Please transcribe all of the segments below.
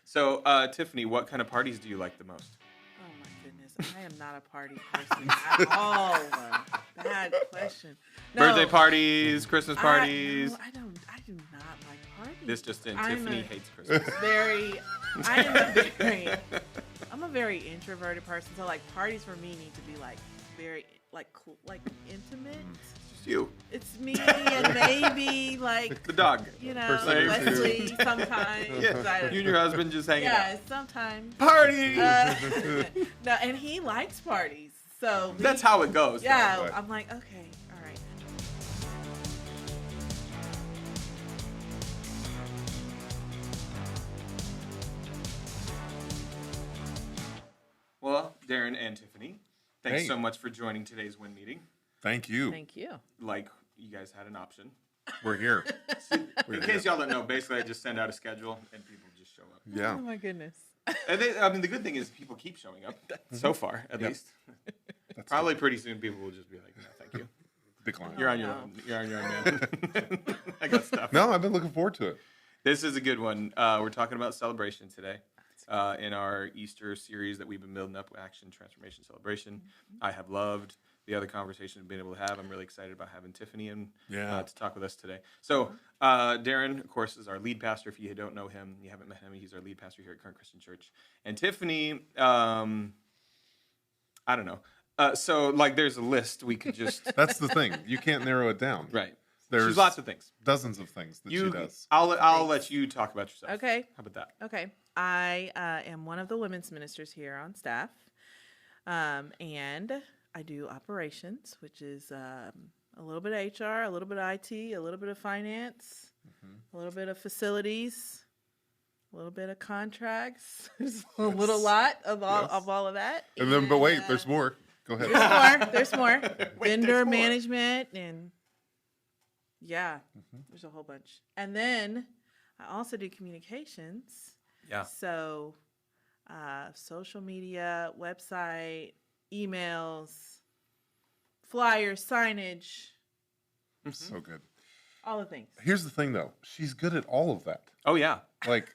So, Tiffany, what kind of parties do you like the most? Oh my goodness, I am not a party person at all. Bad question. No, Birthday parties, Christmas parties. I do not like parties. This just in, I'm Tiffany a hates Christmas. I'm a very introverted person, so like parties for me need to be like very like cool, like intimate. Just you. It's me and maybe like The dog. Person Leslie sometimes. Yeah. You and your husband just hanging out. Yeah, sometimes. Party! No, and he likes parties, so That's how it goes. yeah. Right. I'm like, okay, all right. Well, Darren and Tiffany, thanks Hey. so much for joining today's WIN meeting. Thank you. Thank you. Like, you guys had an option. We're here. In case y'all don't know, basically I just send out a schedule and people just show up. Yeah. Oh my goodness. And the good thing is people keep showing up, so far, at Yep. least. That's Probably pretty soon people will just be like, no, thank you. decline. You're on your no. own. You're on your own, man. I got stuff. No, I've been looking forward to it. This is a good one. We're talking about celebration today. In our Easter series that we've been building up, Action Transformation Celebration. I have loved the other conversation we've been able to have. I'm really excited about having Tiffany in to talk with us today. So Darren, of course, is our lead pastor. If you don't know him, you haven't met him, he's our lead pastor here at Current Christian Church. And Tiffany, I don't know. So like there's a list we could just... That's the thing. You can't narrow it down. Right. There's She's lots of things. dozens of things that she does. I'll let you talk about yourself. Okay. How about that? Okay. I am one of the women's ministers here on staff, and I do operations, which is a little bit of HR, a little bit of IT, a little bit of finance, a little bit of facilities, a little bit of contracts. There's a little lot of all of that. And then, but wait, there's more. Go ahead. There's more. Vendor there's more. management and there's a whole bunch. And then I also do communications. Yeah. So, social media, website, emails, flyers, signage, So good. all the things. Here's the thing, though. She's good at all of that. Oh, yeah. Like,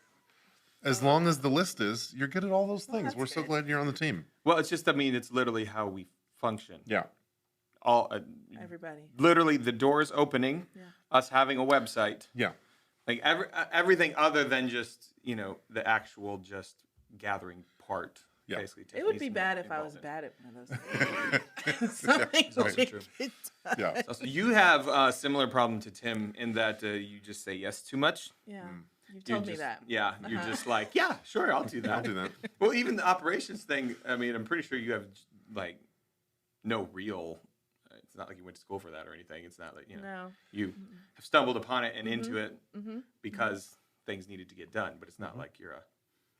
as long as the list is, you're good at all those things. that's We're so good. glad you're on the team. Well, it's just, it's literally how we function. Yeah. All Everybody. literally the doors opening, Yeah. us having a website, Yeah. like everything other than just the actual just gathering part. Yeah. Basically, It would be Tiffany's bad if I was involvement. bad at one of those things. Something It's also would true. get done. Yeah. Also, you have a similar problem to Tim in that you just say yes too much. Yeah. You've You're told me just- that. Yeah, you're just like, yeah, sure, I'll do that. I'll do that. Well, even the operations thing. I'm pretty sure you have like no real. It's not like you went to school for that or anything. It's not like No. you have stumbled upon it and into it Mm-hmm. because things needed to get done. But it's not like you're a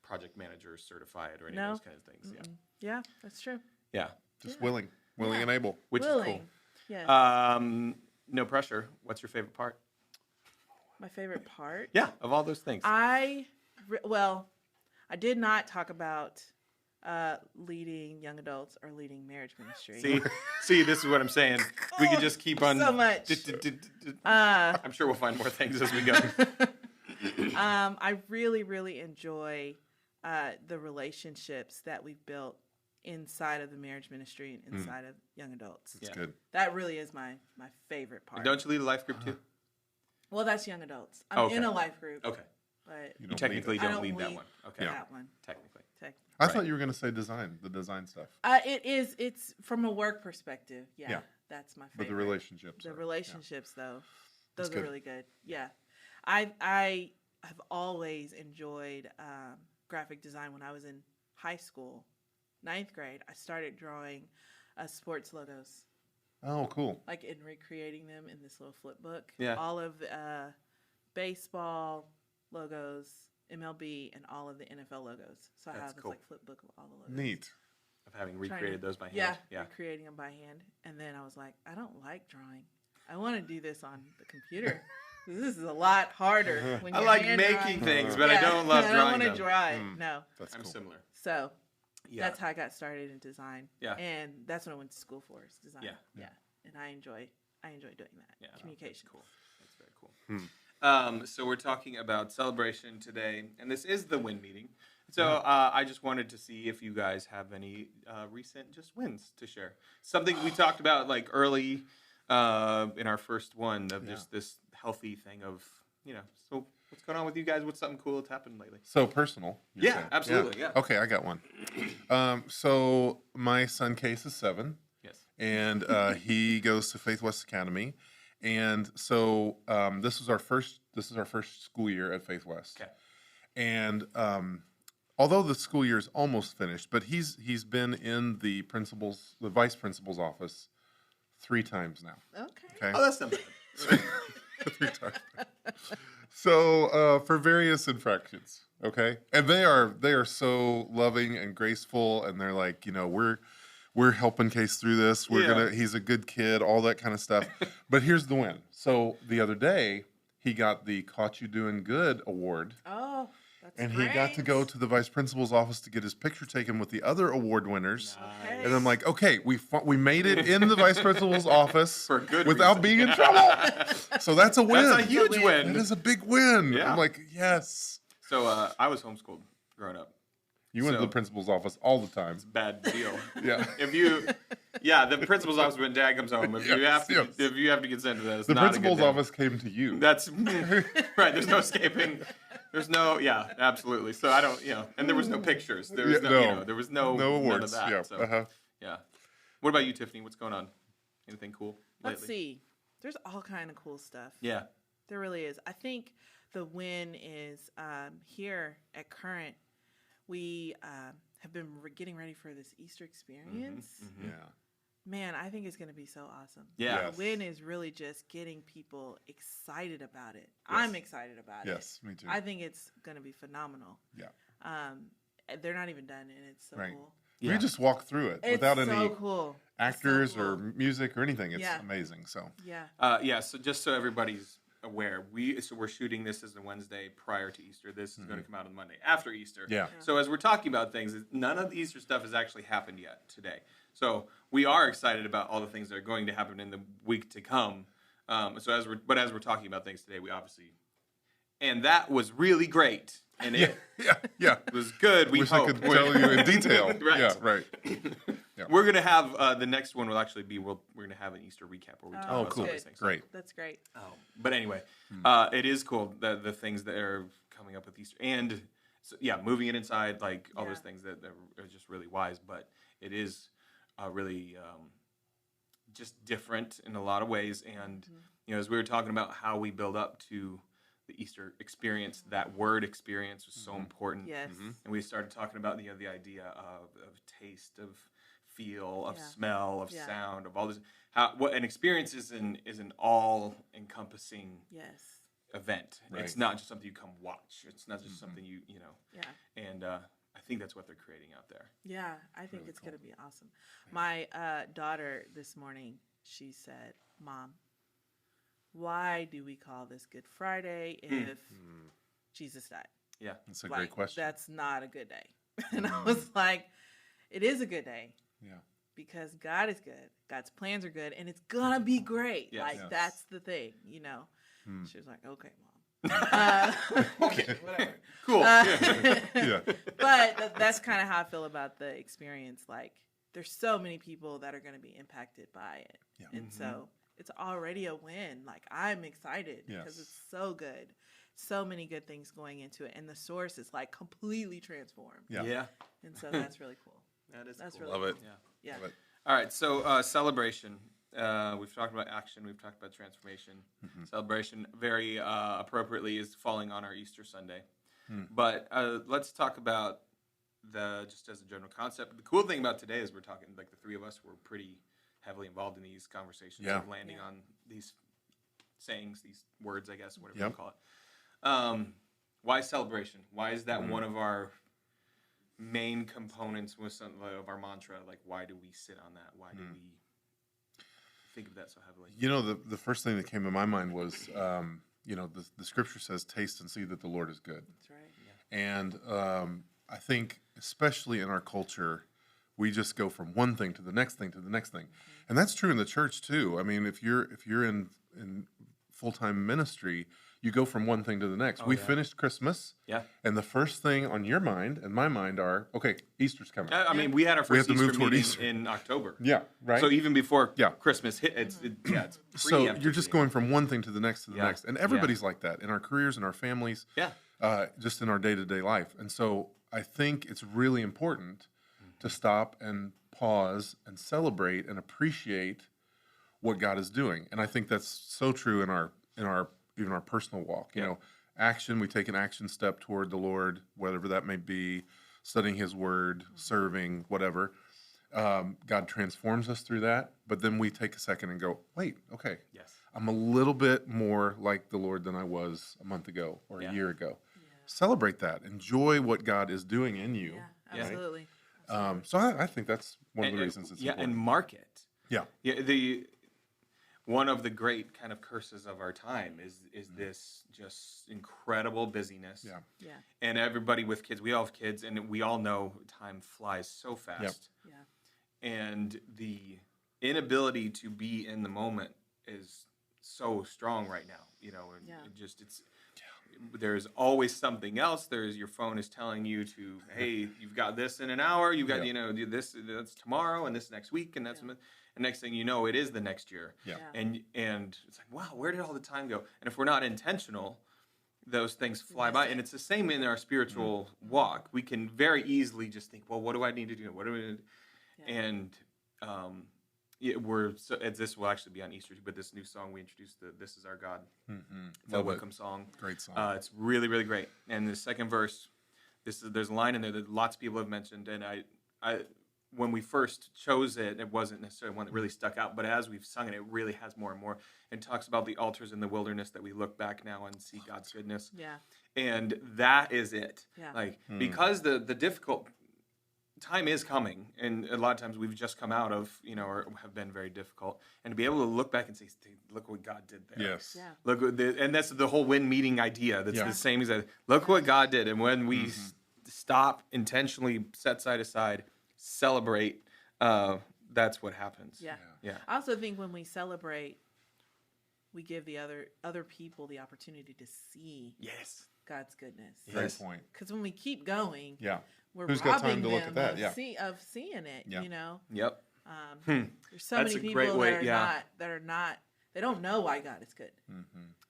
project manager certified or any No. of those kind of things. Yeah, that's true. Yeah. Just willing and able. Which Willing. is Yes. cool. No pressure. What's your favorite part? My favorite part. Yeah, of all those things. I did not talk about leading young adults or leading marriage ministry. See, this is what I'm saying. We could just keep on. So much. I'm sure we'll find more things as we go. I really, really enjoy the relationships that we've built inside of the marriage ministry and inside of young adults. It's Yeah. good. That really is my favorite part. Don't you lead a life group too? Well, that's young adults. I'm Okay. in a life group. Okay. But You You don't technically I don't don't lead that lead one. Okay. that one. Technically. I thought you were going to say the design stuff. It's from a work perspective. Yeah. That's my favorite. But the relationships. The are- relationships, though, those That's are good. really good. Yeah, I have always enjoyed graphic design. When I was in high school, 9th grade, I started drawing sports logos, Oh, cool. like and recreating them in this little flip book. Yeah. All of baseball logos, MLB, and all of the NFL logos. So I That's have this cool. like flip book of all the logos. Neat. Of having Trying to- recreated those by hand. Yeah, recreating them by hand. And then I was like, I don't like drawing. I want to do this on the computer. This is a lot harder. When I you're like hand making drawing. things, but I don't love I drawing don't them. want to draw it. Mm. No. That's I'm cool. similar. So Yeah. that's how I got started in design. Yeah. And that's what I went to school for, is design. Yeah. Yeah. And I enjoy doing that. Yeah. Communication. That's cool. That's very cool. So we're talking about celebration today, and this is the win meeting. So I just wanted to see if you guys have any recent just wins to share. Something we talked about like early in our first one of just this healthy thing of, so what's going on with you guys? What's something cool that's happened lately? So personal. Yeah, saying. absolutely. Yeah. Okay, I got one. So my son Case is 7. Yes. And he goes to Faith West Academy. And so this is our first school year at Faith West. Okay. And although the school year is almost finished, but he's been in the vice principal's office 3 times now. Okay. Oh, that's not bad. 3 times. So for various infractions, okay, and they are so loving and graceful, and they're like, we're helping Case through this. He's a good kid, all that kind of stuff. But here's the win. So the other day he got the Caught You Doing Good award. Oh, that's And great. he got to go to the vice principal's office to get his picture taken with the other award winners. Okay. And I'm like, okay, we made it in the vice principal's office For good without reason. being in trouble. So that's a win. That's a huge win. That is a big win. Yeah. I'm like, yes. So I was homeschooled growing up. You went to So- the principal's office all the time. Bad deal. Yeah. The principal's office when Dad comes home. If you have to, Yes. if you have to get sent to that, it's The not a good principal's day. office came to you. That's right. There's no escaping. There's no. Yeah, absolutely. So I don't. And there was no pictures. There was no. There was no. No None of awards. that. Yeah. So, yeah. What about you, Tiffany? What's going on? Anything cool Let's lately? see. There's all kind of cool stuff. Yeah. There really is. I think the win is here at Current. We have been getting ready for this Easter experience. Yeah. Man, I think it's going to be so awesome. Yeah. Yes. The win is really just getting people excited about it. I'm excited about it. Yes, me too. I think it's going to be phenomenal. Yeah. They're not even done, and it's so Right. cool. We just walk through it without it's any so cool. actors It's so or cool. music or anything. It's Yeah. amazing. So Yeah. So just so everybody's aware, we're shooting this as the Wednesday prior to Easter. This is going to come out on Monday after Easter. Yeah. So as we're talking about things, none of the Easter stuff has actually happened yet today. So we are excited about all the things that are going to happen in the week to come. So as we're talking about things today, we obviously, and that was really great, and it yeah. was good. We Wish I hope. could tell you in detail. Right. Yeah, right. We're gonna have the next one will actually be we're gonna have an Easter recap where we talk Oh, about cool. some of these things. Great. That's great. But anyway, it is cool the things that are coming up with Easter, and so, moving it inside, like all those Yeah. things that are just really wise. But it is really just different in a lot of ways. And as we were talking about how we build up to the Easter experience, that word experience was so important. Yes. And we started talking about the idea of taste, of feel, of Yeah. smell, of Yeah. sound, of all this. What an experience is an all encompassing Yes. event. Right. It's not just something you come watch. It's not just something you know. Yeah. And I think that's what they're creating out there. Yeah, I think it's going to be awesome. My daughter this morning, she said, "Mom, why do we call this Good Friday if Jesus died?" Yeah. That's a Like, great question. That's not a good day. And I was like, it is a good day Yeah. because God is good. God's plans are good, and it's going to be great. Yes. Like, Yes. that's the thing, She was like, okay, Mom. Okay. Whatever. Cool. Yeah. But that's kind of how I feel about the experience. Like, there's so many people that are going to be impacted by it. Yeah. And so it's already a win. Like, I'm excited because Yes. it's so good. So many good things going into it. And the source is like completely transformed. Yeah. Yeah. And so that's really cool. That is That's cool. really Love it. cool. Yeah. Yeah. Love it. All right, so celebration. We've talked about action. We've talked about transformation. Celebration, very appropriately, is falling on our Easter Sunday. But let's talk about just as a general concept. The cool thing about today is we're talking, like the three of us were pretty heavily involved in these conversations Yeah. of landing on these sayings, these words, I guess, whatever Yep. you call it. Why celebration? Why is that one of our main components with some of our mantra? Like, why do we sit on that? Why do we think of that so heavily? The first thing that came to my mind was, the scripture says, taste and see that the Lord is good. That's right. And I think, especially in our culture, we just go from one thing to the next thing to the next thing, and that's true in the church too. I mean, if you're in full-time ministry, you go from one thing to the next. We yeah. finished Christmas. Yeah. And the first thing on your mind and my mind are, okay, Easter's coming. I mean, we had our We have first to move Easter toward meeting Easter. in October. Yeah, right? So even before Yeah. Christmas hit, it's So preemptive you're just meeting. going from one thing to the next to the Yeah. next. And everybody's like that in our careers, in our families, Yeah. just in our day-to-day life. And so I think it's really important to stop and pause and celebrate and appreciate what God is doing. And I think that's so true in our even our personal walk. You Yeah. know, action, we take an action step toward the Lord, whatever that may be, studying his word, serving, whatever. God transforms us through that, but then we take a second and go, wait, okay, Yes. I'm a little bit more like the Lord than I was a month ago or a year ago. Celebrate that. Enjoy what God is doing in you. Yeah, absolutely. So I think that's one of the And- reasons it's yeah, important. and mark it. Yeah. Yeah, one of the great kind of curses of our time is this just incredible busyness. Yeah. Yeah. And everybody with kids, we all have kids, and we all know time flies so fast. Yeah. And the inability to be in the moment is so strong right now. You know, and Yeah. there's always something else. There's your phone is telling you to, hey, you've got this in an hour. You've got, do this, that's tomorrow, and this next week, and that's and next thing you know, it is the next year. Yeah. And it's like, wow, where did all the time go? And if we're not intentional, those things fly by. And it's the same in our spiritual walk. We can very easily just think, well, what do I need to do? What do we? Yeah. And this will actually be on Easter too, but this new song we introduced, the "This Is Our God," Mo Love it. Wickham song. Great song. It's really, really great. And the second verse, there's a line in there that lots of people have mentioned, and I when we first chose it, it wasn't necessarily one that really stuck out, but as we've sung it, it really has more and more. It talks about the altars in the wilderness that we look back now and see God's goodness. Yeah. And that is it. Yeah. Like, because the difficult time is coming, and a lot of times we've just come out of, or have been very difficult, and to be able to look back and say, look what God did there. Yes. Yeah. Look, and that's the whole win meeting idea. That's Yeah. the same as look what God did. And when we stop, intentionally set aside, celebrate, that's what happens. Yeah. Yeah. I also think when we celebrate, we give the other people the opportunity to see Yes. God's goodness. Great Yes. point. Because when we keep going, Yeah. we're Who's got robbing time to look them at that? of, Yeah. of seeing it. Yeah. There's Yep. so That's many a great people way- that are not. They don't know why God is good.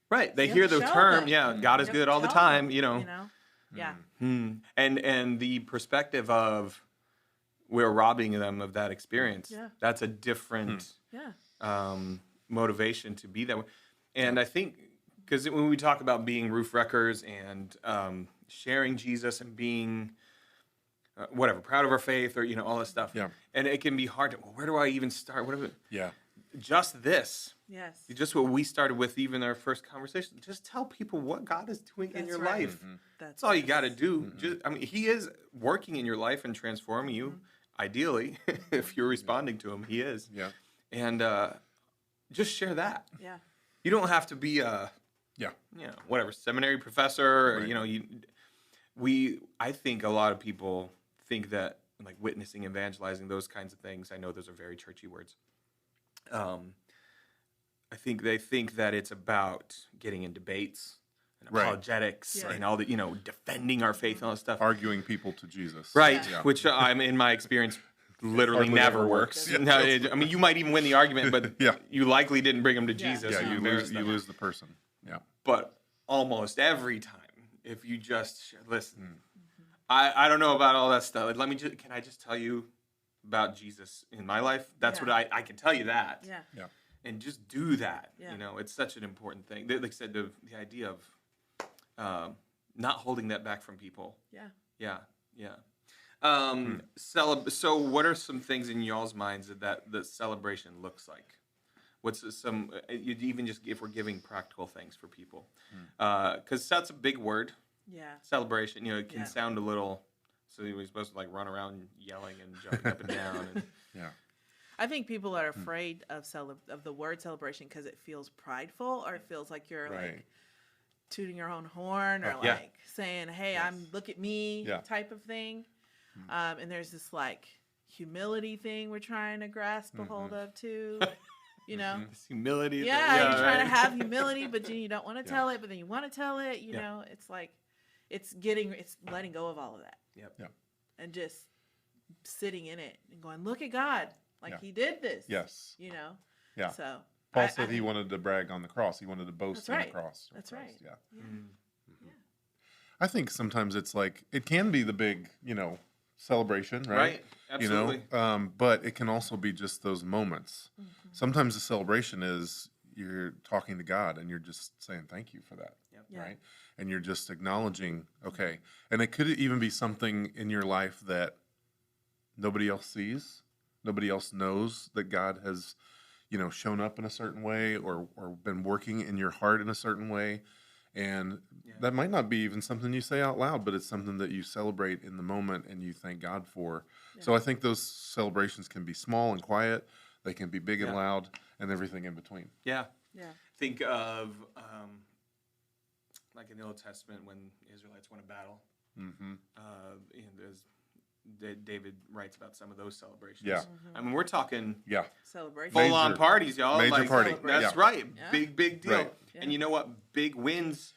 Right. They You hear have to the show term, them. God is You have good to all the tell time, them, Yeah. And the perspective of we're robbing them of that experience. Yeah. That's a different Yeah. motivation to be that way. And I think because when we talk about being roof wreckers and sharing Jesus and being proud of our faith or all this stuff, Yeah. and it can be hard to, well, where do I even start? Yeah. Just this. Yes. Just what we started with, even our first conversation. Just tell people what God is doing in That's your right. life. That's all you got to do. He is working in your life and transforming you. Ideally, if you're responding to Him, He is. Yeah. And just share that. Yeah. You don't have to be a seminary professor. Right. I think a lot of people think that like witnessing, evangelizing, those kinds of things. I know those are very churchy words. I think they think that it's about getting in debates and Right. apologetics Yeah. and all the, defending our faith and all that stuff. Arguing people to Jesus. Right. Yeah. Which I'm in my experience literally Hardly never ever works. works. No, you might even win the argument, but Yeah. you likely didn't bring them to Yeah. Jesus. Yeah. and You embarrassed them. lose the person. Yeah. But almost every time, if you just listen, I don't know about all that stuff. Can I just tell you about Jesus in my life? That's Yeah. what I can tell you that. Yeah. Yeah. And just do that. Yeah. It's such an important thing. Like I said, the idea of not holding that back from people. Yeah. Yeah. So what are some things in y'all's minds that the celebration looks like? What's you'd even just if we're giving practical things for people? Because that's a big word. Yeah. Celebration, it can Yeah. sound a little, so we're supposed to like run around yelling and jumping up and down. And, Yeah. I think people are afraid of the word celebration because it feels prideful or it feels like you're Right. like tooting your own horn or Yeah. like saying, "Hey, look at me," Yeah. type of thing. And there's this like humility thing we're trying to grasp a hold of too. You know? This humility. Yeah, you're trying right. to have humility, but then you don't want to Yeah. tell it, but then you want to tell it. You Yeah. know, it's like, it's letting go of all of that. Yep. Yeah. And just sitting in it and going, look at God. Like Yeah. he did this. Yes. You know? Yeah. So. Paul said he wanted to brag on the cross. He wanted to boast That's in right. the cross. That's Christ. right. Yeah. Yeah. Mm. I think sometimes it's like it can be the big, celebration, right? Right. Absolutely. But it can also be just those moments. Mm-hmm. Sometimes the celebration is you're talking to God and you're just saying thank you for that, Yep. Yeah. right? And you're just acknowledging, okay. And it could even be something in your life that nobody else sees, nobody else knows that God has, shown up in a certain way or been working in your heart in a certain way. And that might not be even something you say out loud, but it's something that you celebrate in the moment and you thank God for. Yeah. So I think those celebrations can be small and quiet. They can be big and Yeah. loud and everything in between. Yeah. Yeah. Think of like in the Old Testament when the Israelites won a battle. Mm-hmm. David writes about some of those celebrations. Yeah. I mean, we're talking Yeah. Celebration. full-on Major- parties, y'all. major Like, party. That's Yeah. right. Yeah. Big deal. Right. Yeah. And you know what? Big wins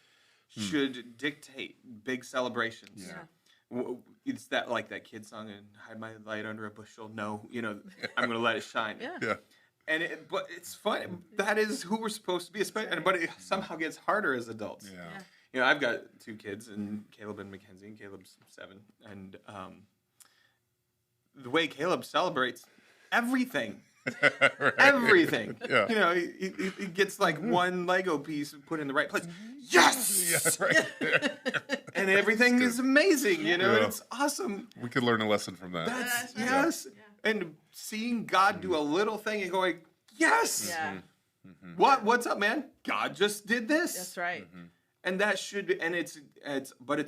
should dictate big celebrations. Yeah. It's that kid song, and hide my light under a bushel. No, I'm going to let it shine. Yeah. Yeah. But it's fun. That is who we're supposed to be, but it somehow gets harder as adults. Yeah. Yeah. I've got 2 kids, and Caleb and Mackenzie, and Caleb's 7. And the way Caleb celebrates everything, Right. everything. Yeah. He gets like one Lego piece put in the right place. Yes! Yeah, right. And everything is amazing, Yeah. and it's awesome. We could learn a lesson from that. That's, That's right. yes. Yeah. And seeing God do a little thing and going, yes! Yeah. Mm-hmm. What's up, man? God just did this. That's right. And that should be, and it's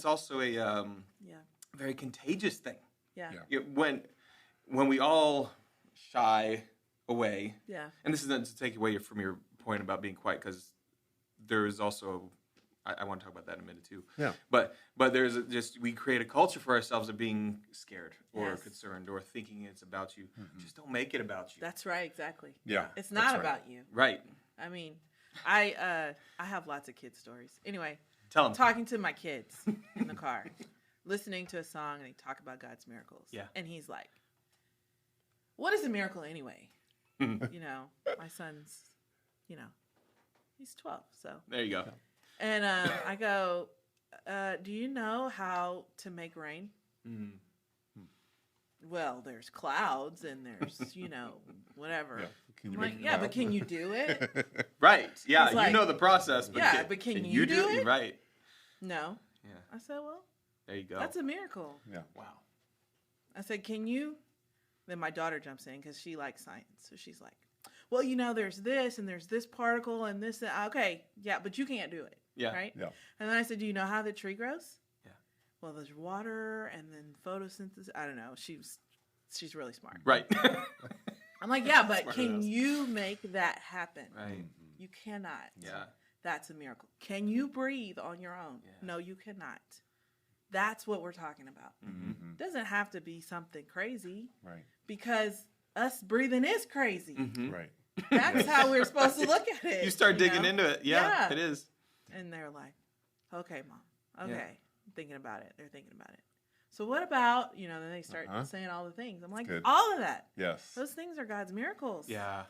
also a Yeah. very contagious thing. Yeah. Yeah. When we all shy away, Yeah. and this isn't to take away from your point about being quiet, because there is also, I want to talk about that in a minute too. Yeah. But there's we create a culture for ourselves of being scared or Yes. concerned or thinking it's about you. Just don't make it about you. That's right. Exactly. Yeah. It's that's not right. about you. Right. I mean, I have lots of kid stories. Anyway, Tell them. talking to my kids in the car, listening to a song, and they talk about God's miracles. Yeah. And he's like, "What is a miracle anyway?" My son's, he's 12, so. There you go. And I go, "Do you know how to make rain?" Mm. Well, there's clouds and there's, whatever. Yeah. Can you I'm like, make it yeah, out? but can you do it? Right. Yeah. It's like- You know the process. But Yeah, but can you do it? Right. No. Yeah. I said, well, There you go. that's a miracle. Yeah. Wow. I said, can you? Then my daughter jumps in because she likes science. So she's like, well, there's this and there's this particle and this. Okay, yeah, but you can't do it. Yeah. Right? Yeah. And then I said, do you know how the tree grows? Yeah. Well, there's water and then photosynthesis. I don't know. She's really smart. Right. I'm like, yeah, but Smarter than can us. you make that happen? Right. You cannot. Yeah. That's a miracle. Can you breathe on your own? Yeah. No, you cannot. That's what we're talking about. Mm-hmm. Doesn't have to be something crazy Right. because us breathing is crazy. Mhm. Right. That's how we're supposed to look at it. You start digging know? into it. Yeah, Yeah. it is. And they're like, okay, Mom. Okay. Yeah. I'm thinking about it. They're thinking about it. So what about, then they start Uh-huh. saying all the things. I'm like, good. all of that. Yes. Those things are God's miracles. Yeah.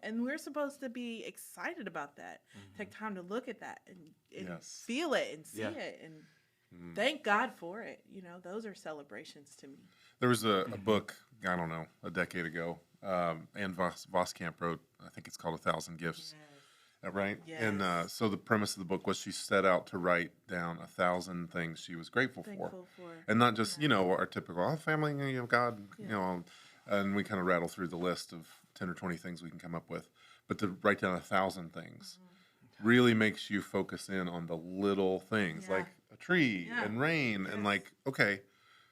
And we're supposed to be excited about that. Take time to look at that and Yes. feel it and see Yeah. it and thank God for it. Those are celebrations to me. There was a book, I don't know, a decade ago. Ann Voskamp wrote, I think it's called 1,000 Gifts. Right? Yes. And so the premise of the book was she set out to write down 1,000 things she was grateful for. Thankful for. And not just, our typical family, God, Yeah. and we kind of rattle through the list of 10 or 20 things we can come up with. But to write down 1,000 things really makes you focus in on the little things, Yeah. like a tree Yeah. and rain, and Yes. like, okay,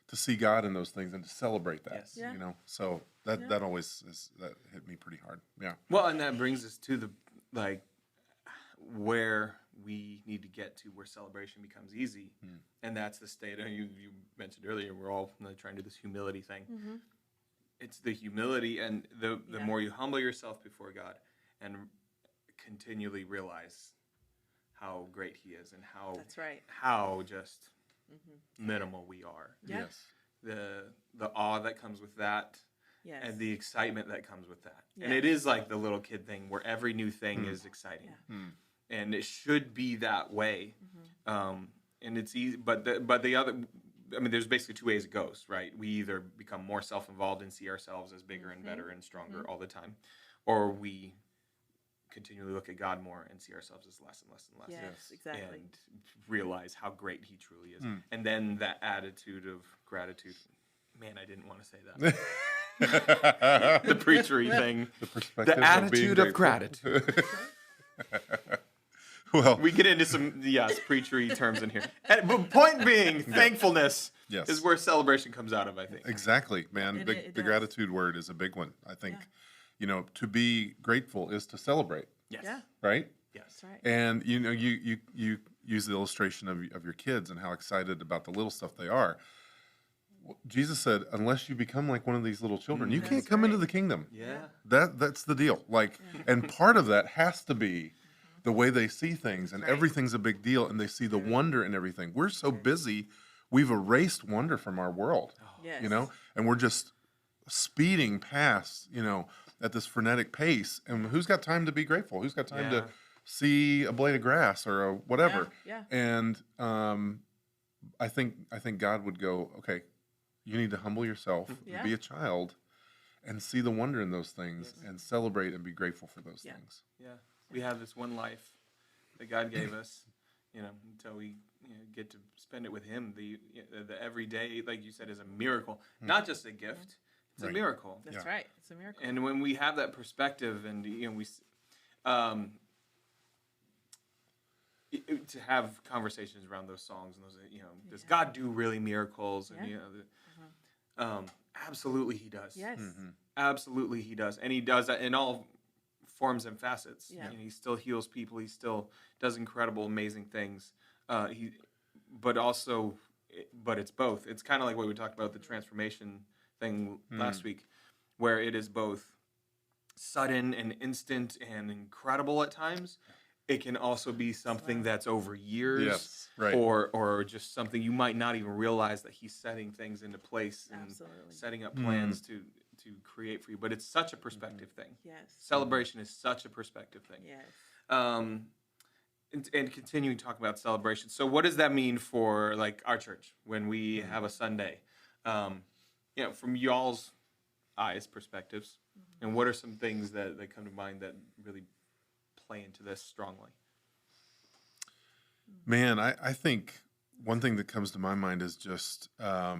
to see God in those things and to celebrate that, Yes. Yeah. So that always that hit me pretty hard. Yeah. Well, and that brings us to the where we need to get to, where celebration becomes easy, and that's the state. You mentioned earlier, we're all trying to do this humility thing. Mm-hmm. It's the humility, and the Yeah. more you humble yourself before God, and continually realize how great he is and That's right. how just minimal we are. Yeah. Yes. The awe that comes with that, Yes. and the excitement that comes with that. Yes. And it is like the little kid thing where every new thing is exciting. Yeah. And it should be that way. And it's easy, but the other, I mean, there's basically two ways it goes, right? We either become more self-involved and see ourselves as bigger and better and stronger all the time, or we continually look at God more and see ourselves as less and less and less. Yes, exactly. And realize how great he truly is. And then that attitude of gratitude. Man, I didn't want to say that. The preachery thing. perspective The of being attitude of grateful. gratitude. Well, We get into some, preachery terms in here. But point being, thankfulness Yes. is where celebration comes out of, I think. exactly, man. It The does. gratitude word is a big one. I think, to be grateful is to celebrate, Yes. Yeah. right? Yes. That's right. And you use the illustration of your kids and how excited about the little stuff they are. Jesus said, unless you become like one of these little children, you can't That's come into right. the kingdom. Yeah. That's the deal. Like, and part of that has to be the way they see things, and Right. everything's a big deal, and they see the wonder in everything. We're so busy, we've erased wonder from our world, Yes. and we're just speeding past, at this frenetic pace. And who's got time to be grateful? Who's got time Yeah. to see a blade of grass or a whatever? Yeah. And I think God would go, okay, you need to humble yourself, Yeah. be a child, and see the wonder in those things, and celebrate and be grateful for those Yeah. things. Yeah. We have this one life that God gave us, until we get to spend it with him. The everyday, like you said, is a miracle, not just a gift. It's a Right. miracle. That's Yeah. right. It's a miracle. And when we have that perspective, and to have conversations around those songs and those, does God do really miracles? And Yeah. Absolutely he does. Yes. Absolutely he does, and he does that in all forms and facets. Yeah. He still heals people. He still does incredible, amazing things. But it's both. It's kind of like what we talked about the transformation thing last week, where it is both sudden and instant and incredible at times. It can also be something that's over years, Yes, right. or just something you might not even realize that he's setting things into place and Absolutely. setting up plans to create for you. But it's such a perspective thing. Yes. Celebration is such a perspective thing. Yes. And continuing to talk about celebration. So what does that mean for like our church when we have a Sunday? From y'all's eyes, perspectives, and what are some things that come to mind that really play into this strongly? Man, I think one thing that comes to my mind is just, I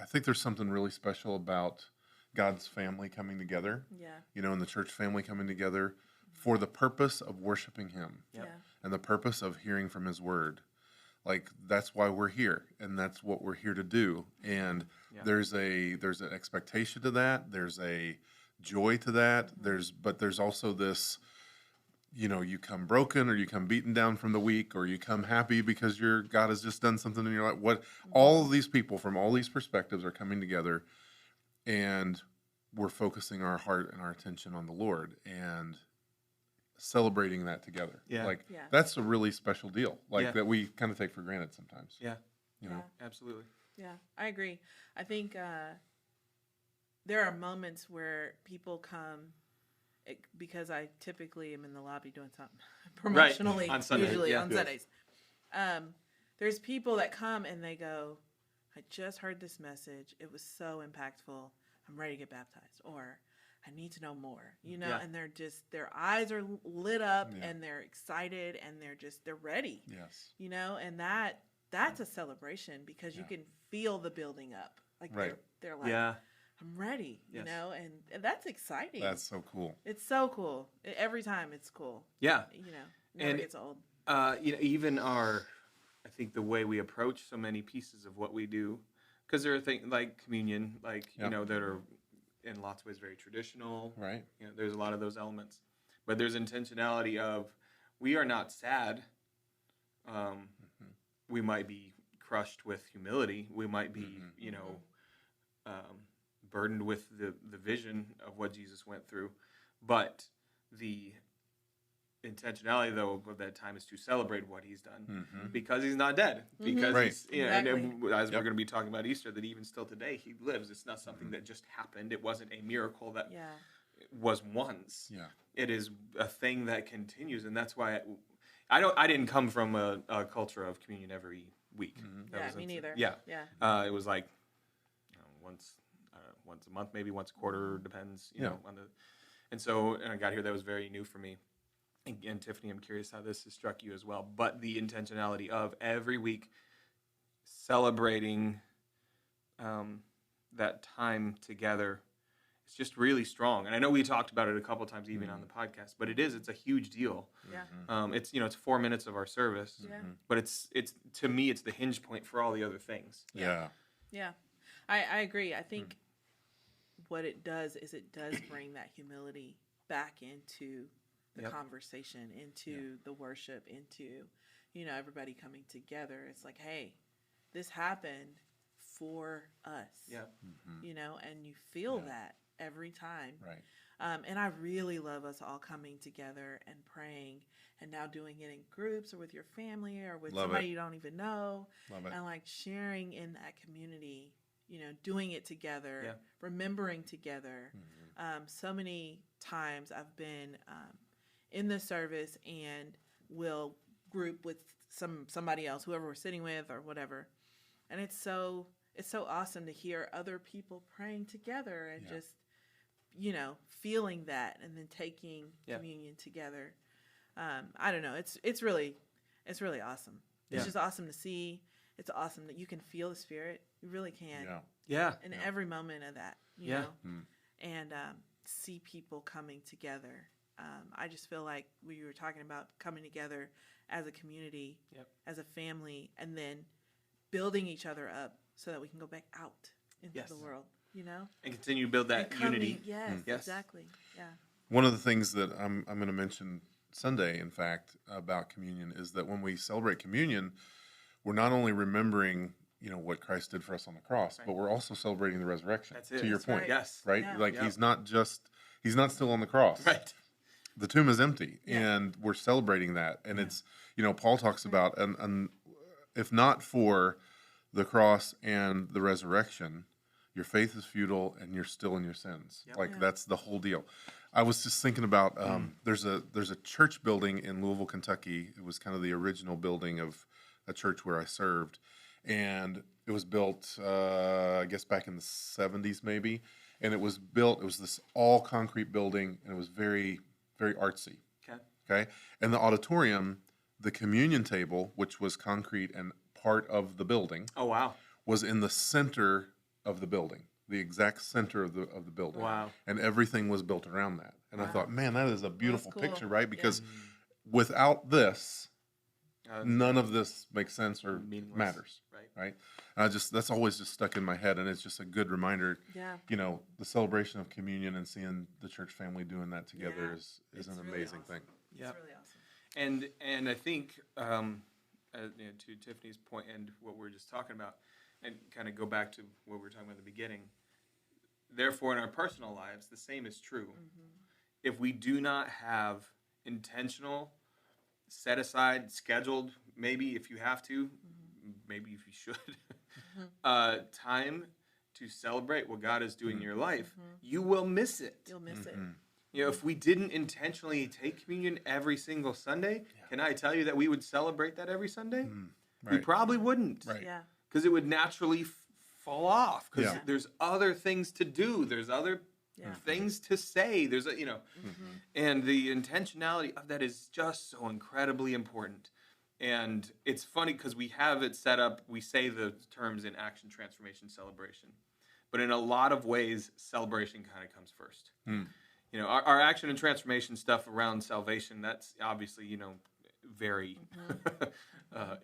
think there's something really special about God's family coming together, Yeah. And the church family coming together for the purpose of worshiping Him Yep. Yeah. and the purpose of hearing from His Word. Like, that's why we're here, and that's what we're here to do. And Yeah. there's an expectation to that. There's a joy to that. But there's also this, you come broken, or you come beaten down from the week, or you come happy because your God has just done something in your life. All of these people from all these perspectives are coming together, and we're focusing our heart and our attention on the Lord and celebrating that together. Yeah. Like, Yeah. that's a really special deal, like Yeah. that we kind of take for granted sometimes. Yeah, You know? absolutely. Yeah, I agree. I think there are moments where people come because I typically am in the lobby doing something promotionally, on Sunday, usually yeah. on Yes. Sundays. There's people that come and they go, I just heard this message. It was so impactful. I'm ready to get baptized, or I need to know more, Yeah. and they're just, their eyes are lit up Yeah. and they're excited and they're ready, Yes. and that's a celebration because you Yeah. can feel the building up. Like Right. they're like, Yeah, I'm ready, Yes. and that's exciting. That's so cool. It's so cool. Every time it's cool. yeah. Never And- gets old. Even I think the way we approach so many pieces of what we do, because there are things like communion, like, Yeah. that are in lots of ways very traditional. Right. There's a lot of those elements, but there's intentionality of, we are not sad. We might be crushed with humility. We might be, burdened with the vision of what Jesus went through, but the intentionality, though, of that time is to celebrate what he's done Mm-hmm. because he's not dead. Because Right. he's, you know, and Exactly. as we're Yep. going to be talking about Easter, that even still today he lives. It's not something that just happened. It wasn't a miracle that Yeah. was once. Yeah. It is a thing that continues, and that's why I didn't come from a culture of communion every week. That Yeah, was me a- neither. Yeah, Yeah. it was like once a month, maybe once a quarter, depends. You Yeah. know, on the. And so, and I got here, that was very new for me. And Tiffany, I'm curious how this has struck you as well. But the intentionality of every week celebrating that time together, it's just really strong. And I know we talked about it a couple times even on the podcast, but it's a huge deal. Yeah. It's 4 minutes of our service, Yeah. but it's to me it's the hinge point for all the other things. Yeah. Yeah. I agree. I think what it does is it does bring that humility back into the Yep. conversation, into the worship, into, everybody coming together. It's like, hey, this happened for us. Yeah. And you feel Yeah. that every time. Right. And I really love us all coming together and praying and now doing it in groups or with your family or with Love somebody it. you don't even know. Love it. And like sharing in that community, doing it together, Yeah. remembering together. So many times I've been in the service and will group with somebody else, whoever we're sitting with or whatever. And it's so awesome to hear other people praying together and Yeah. just, feeling that and then taking Yeah. communion together. I don't know. It's really awesome. Yeah. It's just awesome to see. It's awesome that you can feel the Spirit. You really can. Yeah. Yeah. In every moment of that, you Yeah. know, Mm. and see people coming together. I just feel like we were talking about coming together as a community, Yep. as a family, and then building each other up so that we can go back out into Yes. the world, And continue to build And that coming- unity. Yes, Yes. exactly. Yeah. One of the things that I'm going to mention Sunday, in fact, about communion is that when we celebrate communion, we're not only remembering, what Christ did for us on the cross, Right. but we're also celebrating the resurrection. That's it. To your That's point, right. Yes. right? Yeah. Like Yep. he's not still on the cross. Right. The tomb is empty, Yeah. and we're celebrating that. And it's, Paul talks about, and if not for the cross and the resurrection, your faith is futile and you're still in your sins. Yep. Like Yeah. that's the whole deal. I was just thinking about there's a church building in Louisville, Kentucky. It was kind of the original building of a church where I served, and it was built, I guess, back in the 70s maybe. And it was this all concrete building, and it was very, very artsy. Okay. Okay, and the auditorium, the communion table, which was concrete and part of the building, Oh wow. was in the center of the building, the exact center of the building. Wow. And everything was built around that. And I Wow. thought, man, that is a beautiful cool. picture, right? Yeah. Because without this, Uh, none of this makes sense or Meaningless. matters, Right. right? That's always just stuck in my head, and it's just a good reminder. Yeah. The celebration of communion and seeing the church family doing that together Yeah. is It's an really amazing awesome. thing. Yeah. It's really awesome. And I think to Tiffany's point and what we are just talking about, and kind of go back to what we were talking about at the beginning. Therefore, in our personal lives, the same is true. If we do not have intentional, set aside, scheduled, maybe if you have to, maybe if you should, time to celebrate what God is doing in your life, you will miss it. You'll miss it. If we didn't intentionally take communion every single Sunday, can I tell you that we would celebrate that every Sunday? We Right. probably wouldn't. Right. Yeah. Because it would naturally fall off. Because Yeah. there's other things to do. There's other Yeah. things to say. There's and the intentionality of that is just so incredibly important. And it's funny because we have it set up. We say the terms in action, transformation, celebration, but in a lot of ways, celebration kind of comes first. Our action and transformation stuff around salvation, that's obviously, very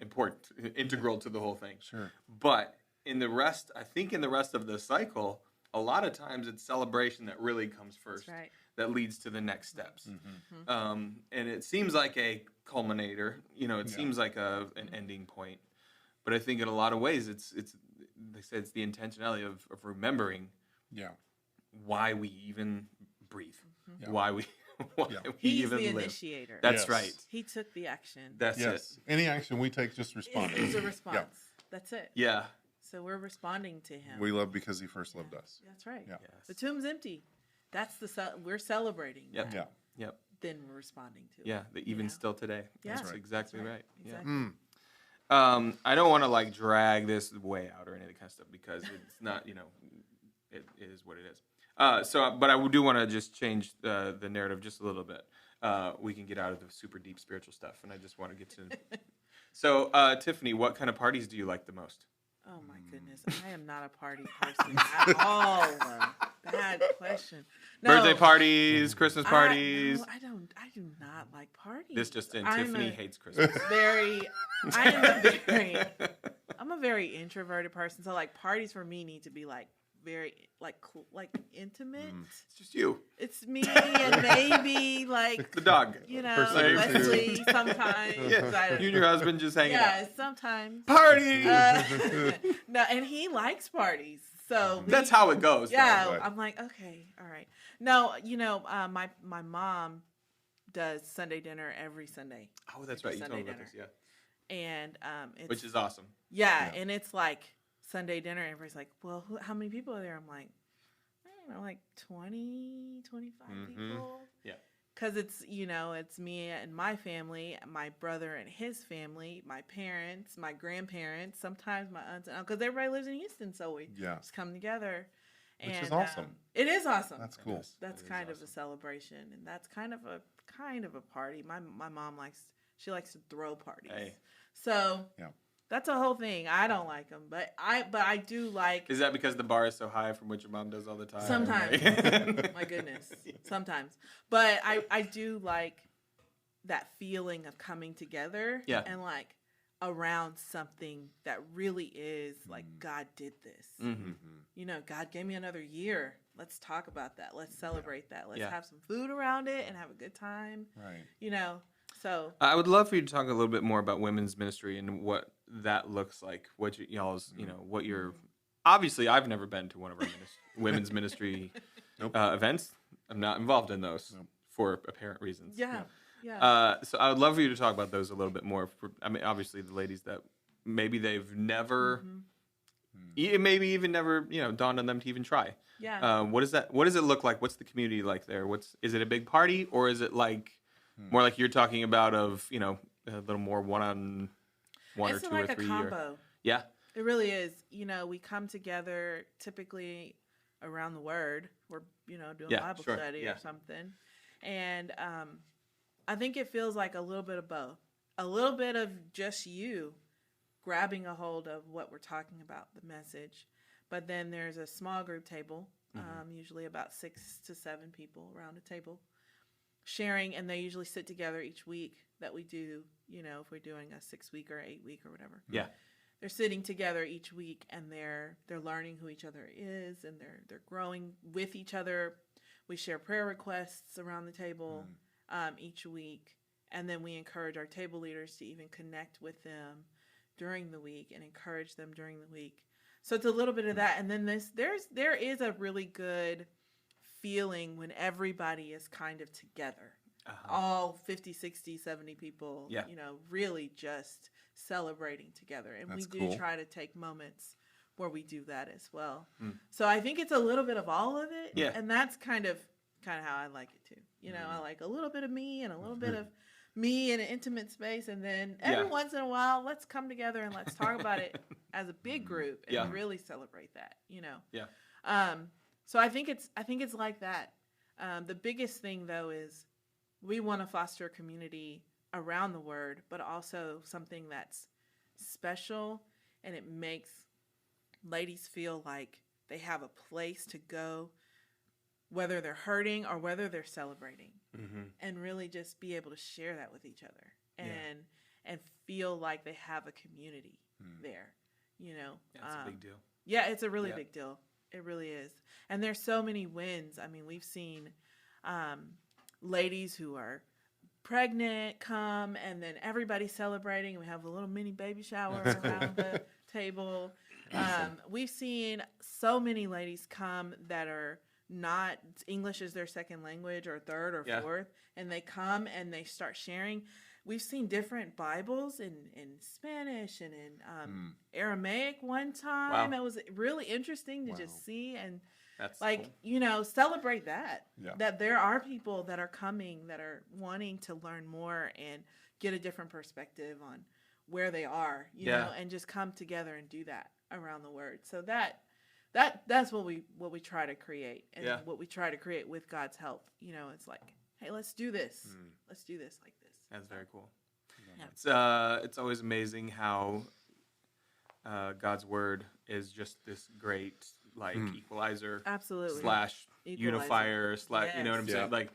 important, integral to the whole thing. Sure. But in the rest of the cycle, a lot of times it's celebration that really comes first. That's right. That leads to the next steps. And it seems like a culminator, it seems like an ending point. But I think in a lot of ways, it's they say it's the intentionality of remembering Yeah. why we even breathe, Yeah. why we why Yeah. we He's even the live. initiator. That's Yes. right. He took the action. That's Yes. it. Any action we take, just respond. It's a response. That's it. Yeah. So we're responding to him. We love because he first loved us. That's right. Yeah. Yes. The tomb's empty. That's we're celebrating. Yep. that. Yeah. Yep. Then we're responding to it. Yeah. Even know? still today. Yeah. That's That's right. exactly That's right. Yeah. Exactly. I don't want to like drag this way out or any of that kind of stuff because it's not, it is what it is. But I do want to just change the narrative just a little bit. We can get out of the super deep spiritual stuff, and I just want to get to. So, Tiffany, what kind of parties do you like the most? Oh my goodness, I am not a party person at all. Bad question. No, Birthday parties, Christmas parties. I do not like parties. This just in. I'm Tiffany a hates Christmas. I'm a very introverted person, so like parties for me need to be like very like intimate. It's just you, It's me and maybe like the dog. First lady, Leslie sometimes. Yeah. You and your husband just hanging Yeah, out. Sometimes. Party. No, and he likes parties, so That's how it goes. yeah, though. Right. I'm like, okay, all right. No, my mom does Sunday dinner every Sunday, Oh, that's right. You told me Sunday about this. Yeah. and it's Which is awesome. yeah, Yeah. and it's like Sunday dinner. Everybody's like, well, how many people are there? I'm like, I don't know, like 20, 25 people. Yeah. Because it's me and my family, my brother and his family, my parents, my grandparents, sometimes my aunts and uncles. Because everybody lives in Houston, so we Yeah. just come together. Which and, is awesome. It is awesome. That's cool. That's That is kind of awesome. a celebration, and that's kind of a party. My mom likes to throw parties. Hey. So Yeah. that's a whole thing. I don't like them, but I do like. Is that because the bar is so high from what your mom does all the time? Sometimes. Right? My goodness, sometimes. But I do like that feeling of coming together. Yeah. And like around something that really is like God did this. Mhm. God gave me another year. Let's talk about that. Let's celebrate that. Let's Yeah. have some food around it and have a good time. Right. So I would love for you to talk a little bit more about women's ministry and what that looks like. What y'all's, what you're. Obviously, I've never been to one of our women's ministry Nope. Events. I'm not involved in those Nope. for apparent reasons. yeah. So I would love for you to talk about those a little bit more. Obviously, the ladies that maybe they've never, maybe even never, dawned on them to even try. Yeah. What does it look like? What's the community like there? Is it a big party, or is it like more like you're talking about of a little more one or It's two like or three a year? combo. Yeah. It really is. We come together typically around the Word. We're, doing Yeah, Bible sure, study yeah. or something. And I think it feels like a little bit of both. A little bit of just you grabbing a hold of what we're talking about, the message. But then there's a small group table, usually about 6 to 7 people around a table, sharing. And they usually sit together each week that we do, if we're doing a 6-week or 8-week or whatever. Yeah. They're sitting together each week, and they're learning who each other is, and they're growing with each other. We share prayer requests around the table each week, and then we encourage our table leaders to even connect with them during the week and encourage them during the week. So it's a little bit of that, and then there is a really good feeling when everybody is kind of together. All 50, 60, 70 people, Yeah. Really just celebrating together. And That's we do cool. try to take moments where we do that as well. So I think it's a little bit of all of it. Yeah. And that's kind of how I like it too. I like a little bit of me and a little bit of me in an intimate space. And then every Yeah. once in a while, let's come together and let's talk about it as a big group and Yeah. really celebrate that, Yeah. So I think it's like that. The biggest thing though is we want to foster a community around the Word, but also something that's special, and it makes ladies feel like they have a place to go, whether they're hurting or whether they're celebrating, and really just be able to share that with each other and feel like they have a community there. That's a big deal. Yeah, it's a really Yeah. big deal. It really is. And there's so many wins. I mean, we've seen ladies who are pregnant come, and then everybody's celebrating. We have a little mini baby shower around the table. We've seen so many ladies come that are not English is their second language or third or fourth, and they come and they start sharing. We've seen different Bibles in Spanish and in Aramaic one time. Wow. It was really interesting to just see and that's like, cool. Celebrate that. Yeah. That there are people that are coming that are wanting to learn more and get a different perspective on where they are, you know, and just come together and do that around the Word. So that's what we try to create, and what we try to create with God's help. It's like, hey, let's do this. Let's do this like this. That's very cool. Yeah. It's always amazing how God's Word is just this great equalizer, absolutely, / unifier / you know what I'm saying? Like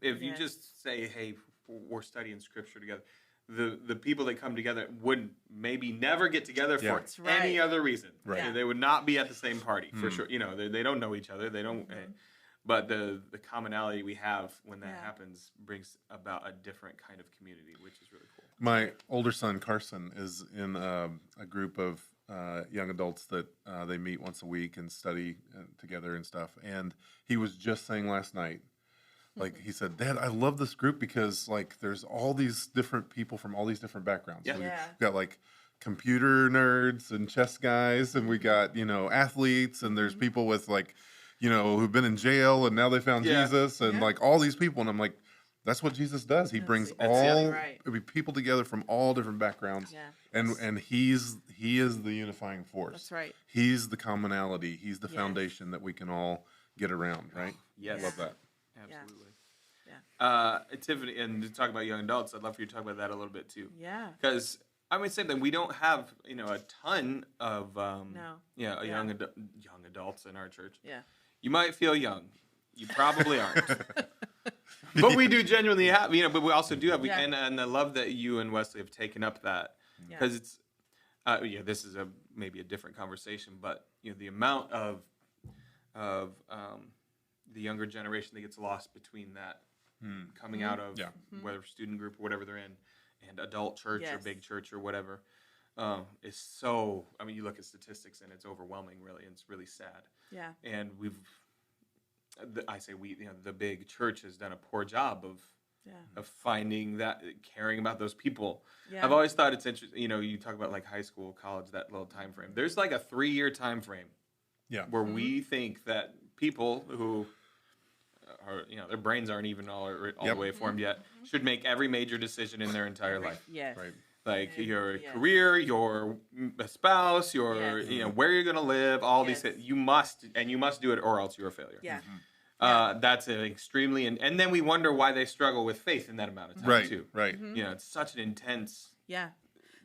if you just say, hey, we're studying Scripture together. The people that come together would maybe never get together for any other reason. Right. Yeah. They would not be at the same party for sure. They don't know each other. They don't. But the commonality we have when that happens brings about a different kind of community, which is really cool. My older son Carson is in a group of young adults that they meet once a week and study together and stuff. And he was just saying last night. Like he said, Dad, I love this group because there's all these different people from all these different backgrounds. Yeah. We've got computer nerds and chess guys, and we got athletes, and there's people with who've been in jail and now they found Jesus, and all these people. And I'm like, that's what Jesus does. He brings all people together from all different backgrounds, and he is the unifying force. That's right. He's the commonality. He's the foundation that we can all get around. Right? Yes. I love that. Absolutely. Tiffany, and to talk about young adults, I'd love for you to talk about that a little bit too. Yeah. Because I mean, same thing. We don't have a ton of young adults in our church. Yeah. You might feel young. You probably aren't. But we do genuinely have, but we also do have, and I love that you and Wesley have taken up that, because it's, this is maybe a different conversation, but the amount of the younger generation that gets lost between that coming out of whether student group or whatever they're in, and adult church or big church or whatever, is so. I mean, you look at statistics and it's overwhelming, really, and it's really sad. Yeah. And the big church has done a poor job of finding that, caring about those people. Yeah. I've always thought it's interesting. You talk about high school, college, that little time frame. There's a 3-year time frame. Yeah. Where we think that people who are, their brains aren't even all the way formed yet, should make every major decision in their entire life. Yes. Right. Your career, your spouse, your where you're going to live, all these things. You must do it, or else you're a failure. Yeah. That's an extremely, and then we wonder why they struggle with faith in that amount of time too. Right. It's such an intense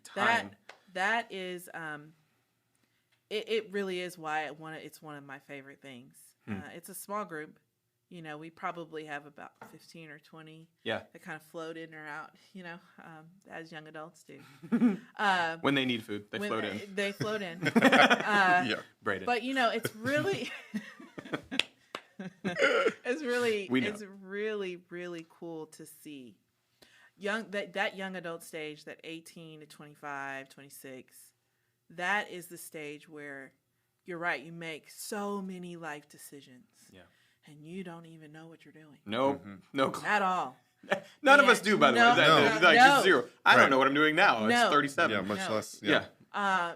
time. That is it really is why it's one of my favorite things. It's a small group. We probably have about 15 or 20 that kind of float in or out, as young adults do. When they need food, they float in. They float in. Braden. But, it's really... it's really, really cool to see. That young adult stage, that 18 to 25, 26, that is the stage where, you're right, you make so many life decisions. Yeah. And you don't even know what you're doing. No clue. At all. None of us do, by the way. It's zero. I don't know what I'm doing now. It's 37. Yeah, much less. Yeah.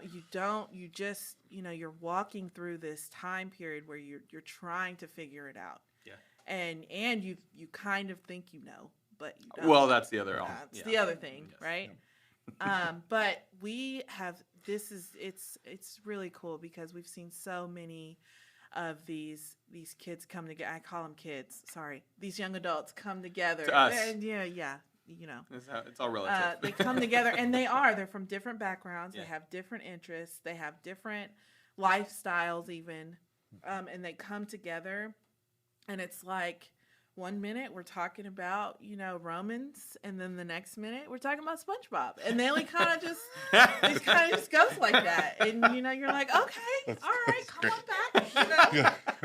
You don't. You just, you're walking through this time period where you're trying to figure it out. Yeah. And you kind of think but you don't. Well, that's the other. That's the other thing, right? But we have. It's really cool because we've seen so many of these kids come together. I call them kids. Sorry, these young adults come together. To us. And it's all relative. They come together, and they're from different backgrounds. Yeah. They have different interests. They have different lifestyles, even, and they come together, and it's like 1 minute we're talking about Romans, and then the next minute we're talking about SpongeBob, and then it kind of just goes like that, and you're like, okay, all right, come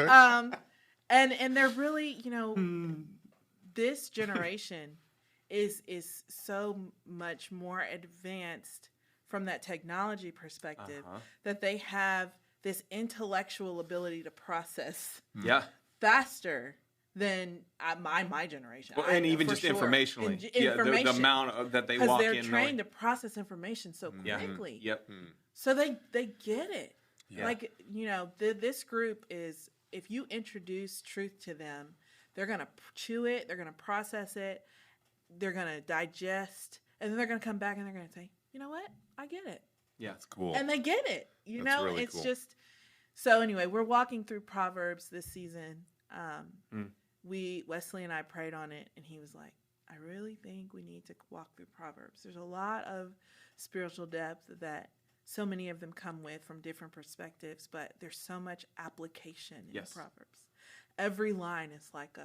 on back, and they're really this generation is so much more advanced from that technology perspective that they have this intellectual ability to process faster than my generation. Well, I and know even for just sure. informationally, Information. the amount that they Because walk they're in trained knowing. to process information so Mm-hmm. Yeah. quickly. Yep. So they get it. Yeah. Like, this group is, if you introduce truth to them, they're going to chew it, they're going to process it, they're going to digest, and then they're going to come back and they're going to say, you know what? I get it. Yeah. That's cool. And they get it. That's really it's cool. just, so anyway, we're walking through Proverbs this season. Wesley and I prayed on it, and he was like, I really think we need to walk through Proverbs. There's a lot of spiritual depth that so many of them come with from different perspectives, but there's so much application in Proverbs. Every line is like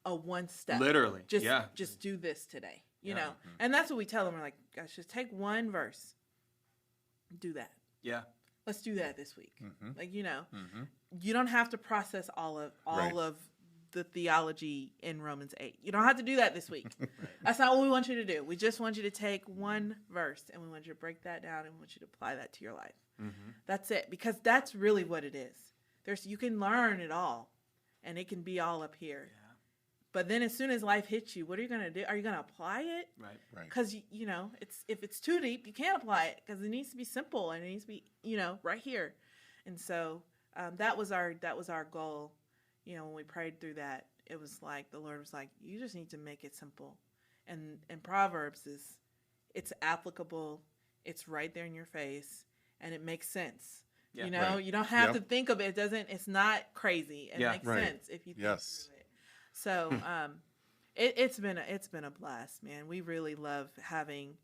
a one step. Literally. Just do this today, you know? And that's what we tell them. We're like, guys, just take one verse. Do that. Yeah. Let's do that this week. Like, you don't have to process all of the theology in Romans 8. You don't have to do that this week. That's not what we want you to do. We just want you to take one verse, and we want you to break that down, and we want you to apply that to your life. That's it, because that's really what it is. You can learn it all, and it can be all up here. Yeah. But then as soon as life hits you, what are you going to do? Are you going to apply it? Right. Because, if it's too deep, you can't apply it, because it needs to be simple, and it needs to be, right here. And so that was our goal. When we prayed through that, it was like the Lord was like, you just need to make it simple. And Proverbs it's applicable, it's right there in your face, and it makes sense. Yeah. You don't have to think of it. It's not crazy. It makes sense if you think through it. So it's been a blast, man. We really love having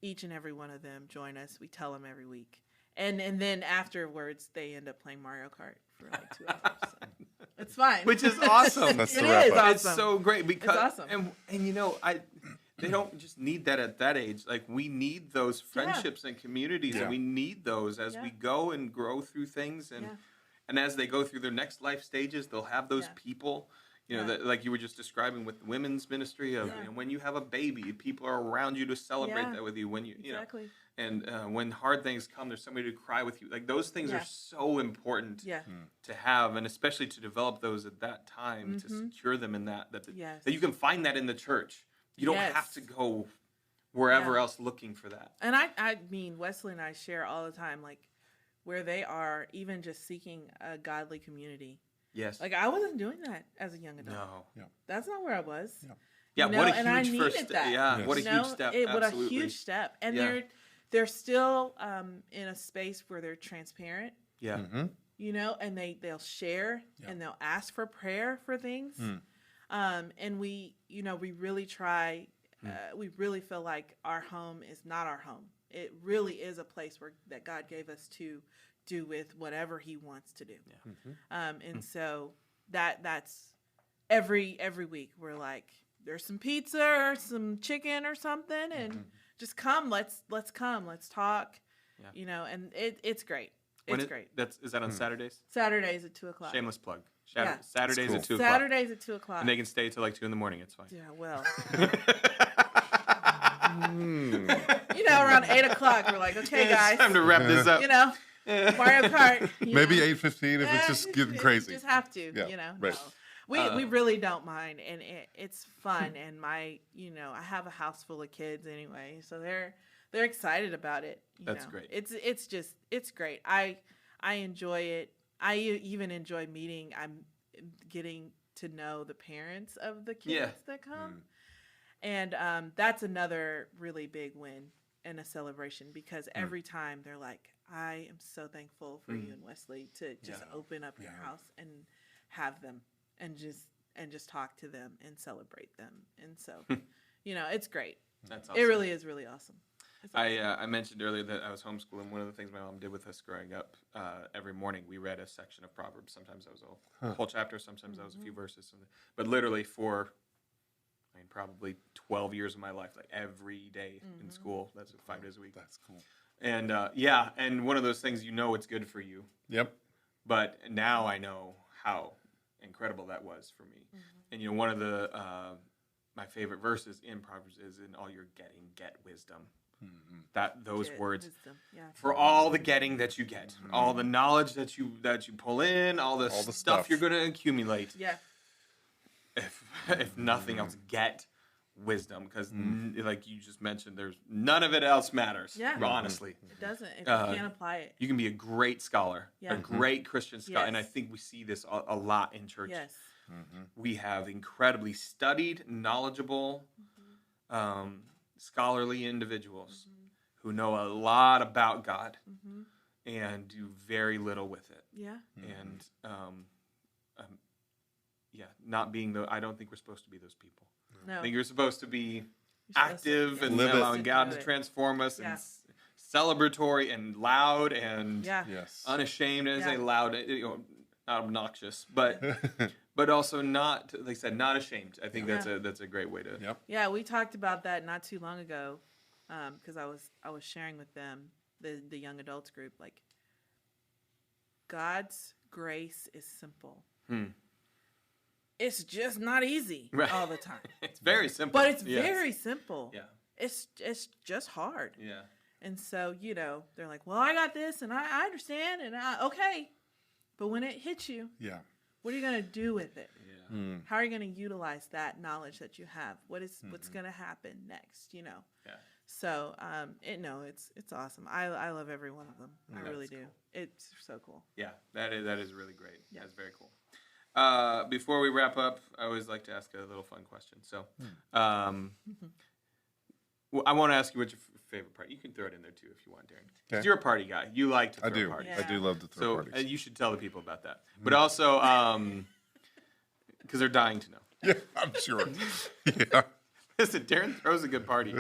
each and every one of them join us. We tell them every week. And then afterwards, they end up playing Mario Kart for like 2 hours. So. It's fine. Which is awesome. That's It the wrap is up. awesome. It's so great because It's awesome. and they don't just need that at that age. Like, we need those friendships and communities, and we need those as we go and grow through things, and as they go through their next life stages, they'll have those people. That, like you were just describing with the women's ministry of when you have a baby, people are around you to celebrate that with you. When Exactly. And when hard things come, there's somebody to cry with you. Like, those things are so important to have, and especially to develop those at that time, to secure them in that you can find that in the church. You don't have to go wherever else looking for that. And I mean, Wesley and I share all the time, like, where they are, even just seeking a godly community. Yes. Like, I wasn't doing that as a young adult. No. That's not where I was. Yeah, what a and huge first step. that. Yeah, what a huge step. What a Absolutely. huge step. And they're still in a space where they're transparent. Yeah. And they'll share and they'll ask for prayer for things. And we really try. We really feel like our home is not our home. It really is a place that God gave us to do with whatever He wants to do. Yeah. And so that's every week we're like, there's some pizza or some chicken or something, and just come. Let's come. Let's talk. Yeah. And it's great. It's great. Is that on Saturdays? Saturdays at 2:00. Shameless plug. Yeah. Saturdays Cool. at 2:00. Saturdays at 2:00. And they can stay till like 2 a.m. It's fine. Yeah. Well. Around 8:00, we're like, okay, guys, It's time to wrap this up. Mario Kart. Maybe 8:15 if it's just getting crazy. Just have to, Yeah, right. No. We really don't mind, and it's fun. And I have a house full of kids anyway, so they're excited about it. That's great. It's great. I enjoy it. I even enjoy meeting. I'm getting to know the parents of the kids that come. And that's another really big win and a celebration, because every time they're like, I am so thankful for you and Wesley to just open up your house and have them and just talk to them and celebrate them. And so, it's great. That's awesome. It really is really awesome. I mentioned earlier that I was homeschooling. One of the things my mom did with us growing up, every morning we read a section of Proverbs. Sometimes that was a whole chapter. Sometimes that was a few verses. But literally for probably 12 years of my life, like every day in school. That's 5 days a week. That's cool. And and one of those things, it's good for you. Yep. But now I know how incredible that was for me. And one of the my favorite verses in Proverbs is, in all your getting, get wisdom. That those Get words. wisdom. Yeah. For all the getting that you get, all the knowledge that you pull in, all the stuff you're going to accumulate. Yeah. If nothing else, get wisdom, because like you just mentioned, there's none of it else matters. Yeah. Honestly, It doesn't. If you can't apply it. you can be a great scholar, Yeah. a great Christian scholar, and I Yes. think we see this a lot in church. Yes. We have incredibly studied, knowledgeable, scholarly individuals who know a lot about God and do very little with it. Yeah. And not being I don't think we're supposed to be those people. No. I think you're supposed to be You're supposed to- active yeah. and Live it. allowing God Do to it. transform us Yeah. and celebratory and loud and Yeah. Yes. unashamed. And I say Yeah. loud, not obnoxious, but also not, like I said, not ashamed. I think Yeah. that's a great way to. Yep. Yeah, we talked about that not too long ago, because I was sharing with them the young adults group, like, God's grace is simple. It's just not easy Right. all the time, It's very simple, but it's Yes. very simple. Yeah. It's just hard, Yeah. and so they're like, well, I got this, and I understand, and okay, but when it hits you, Yeah. what are you gonna do with it? Yeah. How are you going to utilize that knowledge that you have? What's going to happen next? Yeah. So it's awesome. I love every one of them. I really do. Cool. It's so cool. Yeah, that is really great. Yeah. That's very cool. Before we wrap up, I always like to ask a little fun question. So, well, I want to ask you what's your favorite part. You can throw it in there too if you want, Darren. 'Cause Okay. you're a party guy. You like to throw I do. parties. I do love to throw So parties. you should tell the people about that. But also, because they're dying to know. Yeah, I'm sure. Yeah. Listen, Darren throws a good party.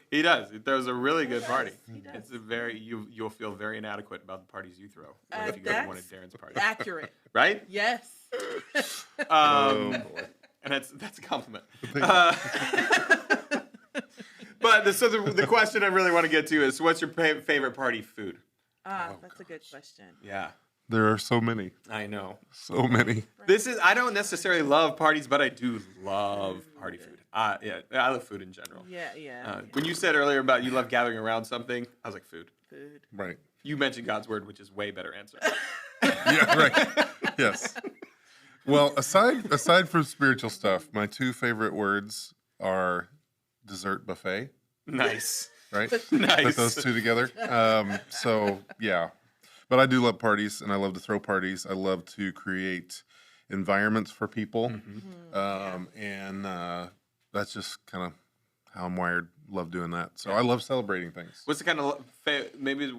He does. He throws a really good party. He does. It's a very you'll feel very inadequate about the parties you throw if you go to one of Darren's parties, Accurate. right? Yes. Oh boy. And that's a compliment. But the question I really want to get to is, what's your favorite party food? That's a good question. Yeah, There are so many. I know. So many. I don't necessarily love parties, but I do love party food. Yeah, I love food in general. Yeah. When you said earlier about you love gathering around something, I was like, food. Food. Right. You mentioned God's word, which is way better answer. Yeah, right. Yes. Well, aside from spiritual stuff, my two favorite words are dessert buffet, Nice. right? Nice. Put those two together. So yeah. But I do love parties, and I love to throw parties. I love to create environments for people, and that's just kind of how I'm wired. Love doing that. So I love celebrating things. What's the kind of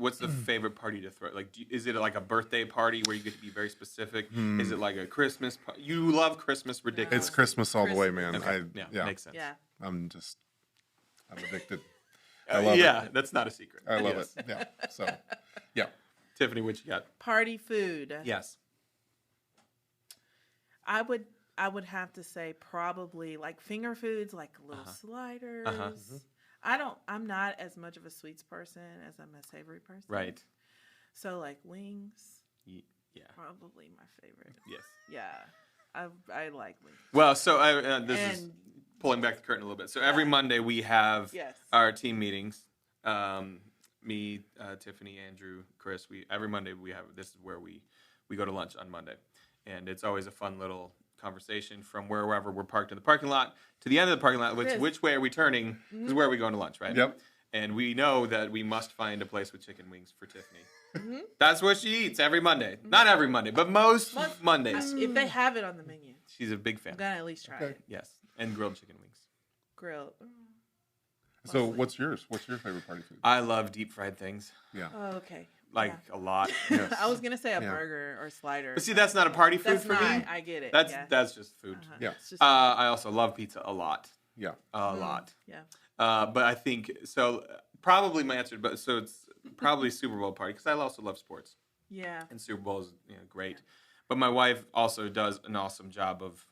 what's the favorite party to throw? Like, is it like a birthday party where you get to be very specific? Is it like a Christmas? You love Christmas ridiculous. It's Christmas all the way, man. Okay. Yeah, makes sense. Yeah. I'm addicted. I love yeah, it. that's not a secret. I love Yes. it. Yeah. So, yeah. Tiffany, what you got? Party food. Yes. I would have to say probably like finger foods, like little sliders. I'm not as much of a sweets person as I'm a savory person. Right. So like wings, Yeah. probably my favorite. Yes. Yeah. I like wings. Well, so this is And- pulling back the curtain a little bit. So every Monday we have Yes. our team meetings. Me, Tiffany, Andrew, Chris. Every Monday this is where we go to lunch on Monday, and it's always a fun little conversation from wherever we're parked in the parking lot to the end of the parking lot. Which way are we turning? Is where are we going to lunch, right? Yep. And we know that we must find a place with chicken wings for Tiffany. That's what she eats every Monday. Not every Monday, but most Mondays. If they have it on the menu, She's a big I'm fan. gonna at least try it. Yes, and grilled chicken wings. Grilled. So, Mostly. what's yours? What's your favorite party food? I love deep fried things, Yeah. Oh, okay. like a lot. Yes. I was gonna say a Yeah. burger or slider. But see, that's not a party food That's for not. me. I get it. That's just food. Yeah. It's just, I also love pizza a lot, Yeah. a lot. yeah. But I think so. Probably my answer, but so it's probably Super Bowl party because I also love sports, Yeah. and Super Bowl is great. But my wife also does an awesome job of.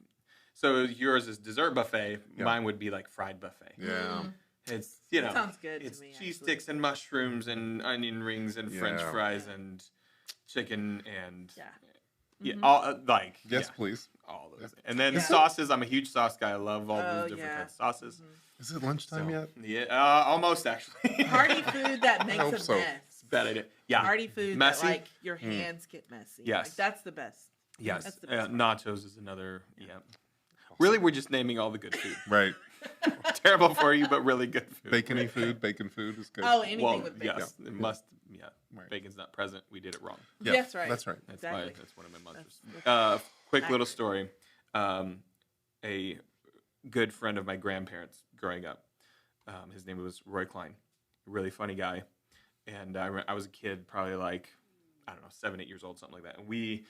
So yours is dessert buffet. Yeah. Mine would be like fried buffet. Yeah. It's That sounds good to It's me, cheese actually. sticks and mushrooms and onion rings and French Yeah. fries and chicken and Yeah. Yeah, all, like Yes, yeah, please. all those. And then sauces. I'm a huge sauce guy. I love all Oh, those different yeah. kinds of sauces. Is it lunchtime yet? Yeah, almost actually. Party food that makes hope a so. mess. Bad idea. Yeah. Party food Messy? that like your hands get messy. Yes. Like, that's the best. Yes. That's the best Nachos is another. Yeah. Really, we're just naming all the good food. Right. Terrible for you, but really good food. Bacony food. Bacon food is good. Oh, anything Well, with bacon. yes, it must. Yeah, Right. bacon's not present. We did it wrong. Yeah, That's right. That's right. That's Exactly. that's one of my mantras. That's Quick little accurate. story. A good friend of my grandparents growing up. His name was Roy Klein. A really funny guy. And I was a kid, probably like, I don't know, 7, 8 years old, something like that. And we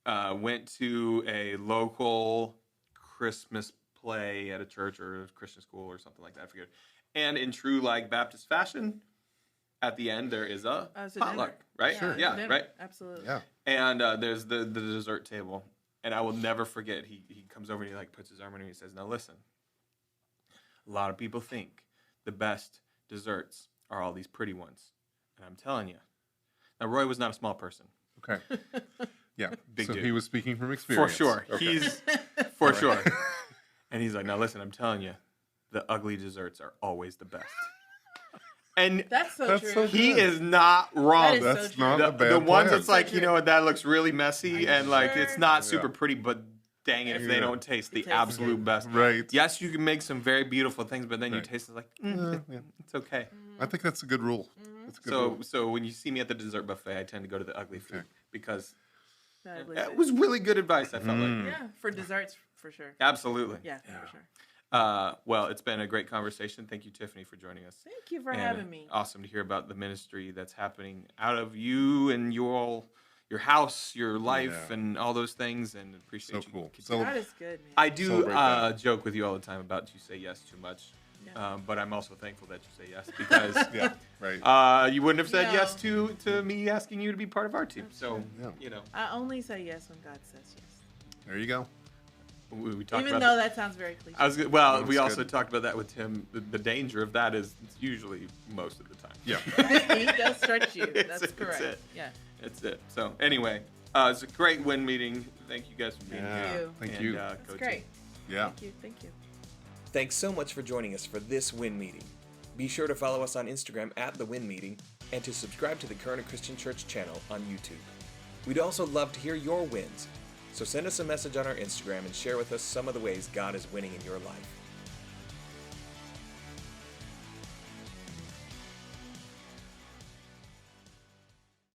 went to a local Christmas play at a church or a Christian school or something like that. I forget. And in true like Baptist fashion, at the end there is a Oh, it's a potluck, dinner. right? it's a Yeah, dinner. right. Absolutely. Yeah. And there's the dessert table. And I will never forget, he comes over and he like puts his arm on me and he says, now listen, a lot of people think the best desserts are all these pretty ones. And I'm telling you. Now, Roy was not a small person. Okay. Yeah. Big so dude. he was speaking from For experience. sure. Okay. He's for sure. And he's like, now listen, I'm telling you, the ugly desserts are always the best. And That's so That's true. so he good. is not wrong. That is so That's true. not the, a bad the ones plan. that's like, So you know, that looks really messy Are and you like sure? it's not Yeah. super pretty, but dang it if they Yeah. don't taste the It tastes absolute good. best. Right. Yes, you can make some very beautiful things, but then you Right. taste it like, Yeah. it's okay. I think that's a good rule. That's a good So rule. so when you see me at the dessert buffet, I tend to go to the ugly food Okay. because That was that it. was really good advice. I felt Mm. like Yeah, for desserts, for sure. absolutely. Yeah, for sure. Well, it's been a great conversation. Thank you, Tiffany, for joining us. Thank you for And having me. Awesome to hear about the ministry that's happening out of you and your house, your life, Yeah. and all those things. And appreciate So you. cool. God is good, man. I do Celebrate that. joke with you all the time about you say yes too much, Yeah. but I'm also thankful that you say yes because Yeah. Right. you wouldn't have said No. yes to me asking you to be part of our team. So Yeah. you know, I only say yes when God says yes. There you go. we talked Even about though that sounds very cliche. I was well. That's We also good. talked about that with Tim. The danger of that is it's usually most of the time. Yeah. He does stretch you. That's It's correct. it. Yeah. That's it. So anyway, it's a great win meeting. Thank you guys for being Yeah. here. you. Thank And, you. go That's team. great. Yeah. Thank you. Thank you. Thanks so much for joining us for this Win Meeting. Be sure to follow us on Instagram at The Win Meeting and to subscribe to the Current Christian Church channel on YouTube. We'd also love to hear your wins, so send us a message on our Instagram and share with us some of the ways God is winning in your life.